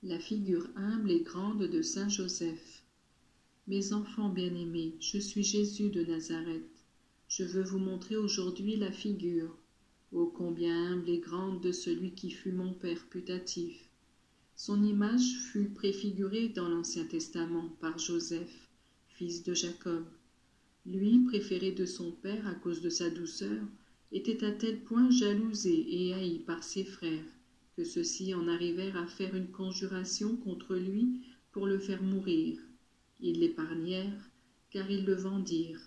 La figure humble et grande de saint Joseph. Mes enfants bien-aimés, je suis Jésus de Nazareth. Je veux vous montrer aujourd'hui la figure, ô combien humble et grande, de celui qui fut mon Père putatif. Son image fut préfigurée dans l'Ancien Testament par Joseph, fils de Jacob. Lui, préféré de son père à cause de sa douceur, était à tel point jalousé et haï par ses frères que ceux-ci en arrivèrent à faire une conjuration contre lui pour le faire mourir. Ils l'épargnèrent, car ils le vendirent.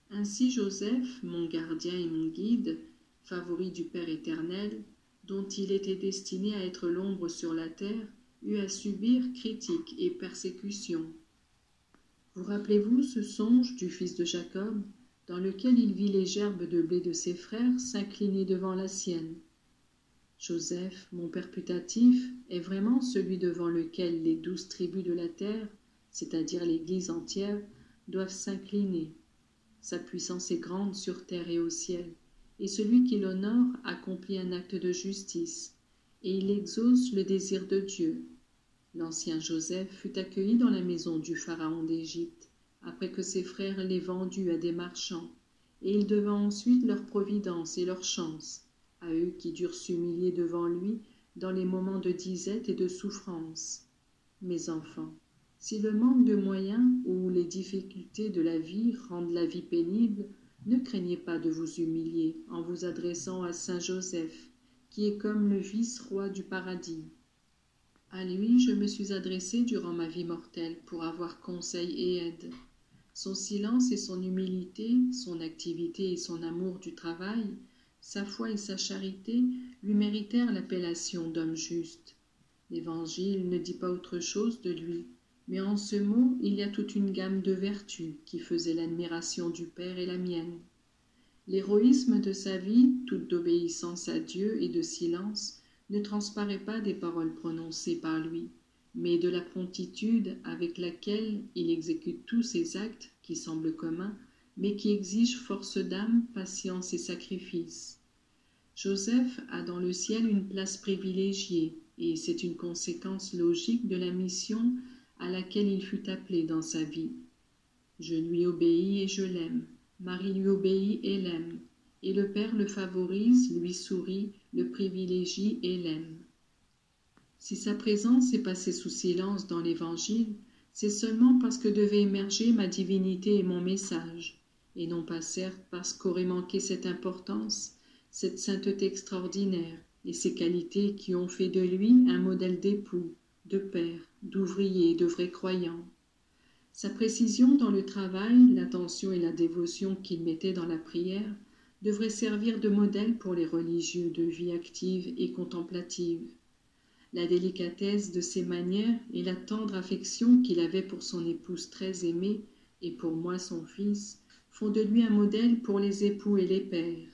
Ainsi Joseph, mon gardien et mon guide, favori du Père éternel, dont il était destiné à être l'ombre sur la terre, eut à subir critiques et persécutions. Vous rappelez-vous ce songe du fils de Jacob, dans lequel il vit les gerbes de blé de ses frères s'incliner devant la sienne? Joseph, mon père putatif, est vraiment celui devant lequel les 12 tribus de la terre, c'est-à-dire l'Église entière, doivent s'incliner. Sa puissance est grande sur terre et au ciel, et celui qui l'honore accomplit un acte de justice, et il exauce le désir de Dieu. L'ancien Joseph fut accueilli dans la maison du pharaon d'Égypte, après que ses frères l'aient vendu à des marchands, et il devint ensuite leur providence et leur chance, à eux qui durent s'humilier devant lui dans les moments de disette et de souffrance. Mes enfants, si le manque de moyens ou les difficultés de la vie rendent la vie pénible, ne craignez pas de vous humilier en vous adressant à saint Joseph, qui est comme le vice-roi du paradis. À lui je me suis adressé durant ma vie mortelle pour avoir conseil et aide. Son silence et son humilité, son activité et son amour du travail, sa foi et sa charité lui méritèrent l'appellation d'homme juste. L'Évangile ne dit pas autre chose de lui, mais en ce mot il y a toute une gamme de vertus qui faisaient l'admiration du Père et la mienne. L'héroïsme de sa vie, toute d'obéissance à Dieu et de silence, ne transparaît pas des paroles prononcées par lui, mais de la promptitude avec laquelle il exécute tous ces actes qui semblent communs, mais qui exigent force d'âme, patience et sacrifice. Joseph a dans le ciel une place privilégiée, et c'est une conséquence logique de la mission à laquelle il fut appelé dans sa vie. Je lui obéis et je l'aime. Marie lui obéit et l'aime. Et le Père le favorise, lui sourit, le privilégie et l'aime. Si sa présence est passée sous silence dans l'Évangile, c'est seulement parce que devait émerger ma divinité et mon message, et non pas certes parce qu'aurait manqué cette importance, cette sainteté extraordinaire, et ces qualités qui ont fait de lui un modèle d'époux, de père, d'ouvrier et de vrai croyant. Sa précision dans le travail, l'attention et la dévotion qu'il mettait dans la prière devraient servir de modèle pour les religieux de vie active et contemplative. La délicatesse de ses manières et la tendre affection qu'il avait pour son épouse très aimée et pour moi son fils font de lui un modèle pour les époux et les pères.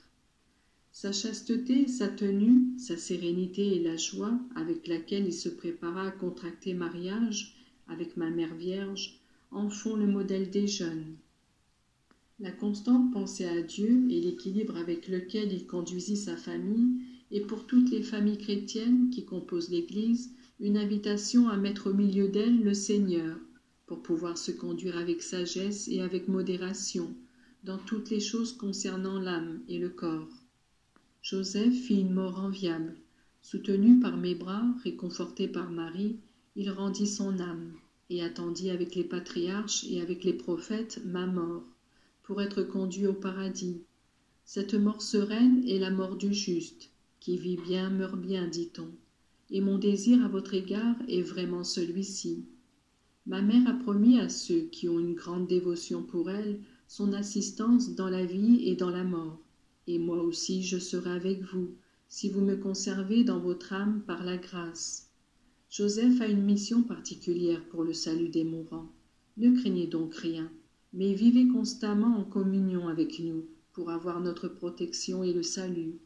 Sa chasteté, sa tenue, sa sérénité et la joie avec laquelle il se prépara à contracter mariage avec ma mère vierge en font le modèle des jeunes. La constante pensée à Dieu et l'équilibre avec lequel il conduisit sa famille est pour toutes les familles chrétiennes qui composent l'Église une invitation à mettre au milieu d'elles le Seigneur, pour pouvoir se conduire avec sagesse et avec modération dans toutes les choses concernant l'âme et le corps. Joseph fit une mort enviable. Soutenu par mes bras, réconforté par Marie, il rendit son âme et attendit avec les patriarches et avec les prophètes ma mort, pour être conduit au paradis. Cette mort sereine est la mort du juste, qui vit bien, meurt bien, dit-on, et mon désir à votre égard est vraiment celui-ci. Ma mère a promis à ceux qui ont une grande dévotion pour elle son assistance dans la vie et dans la mort, et moi aussi je serai avec vous, si vous me conservez dans votre âme par la grâce. Joseph a une mission particulière pour le salut des mourants. Ne craignez donc rien, mais vivez constamment en communion avec nous pour avoir notre protection et le salut.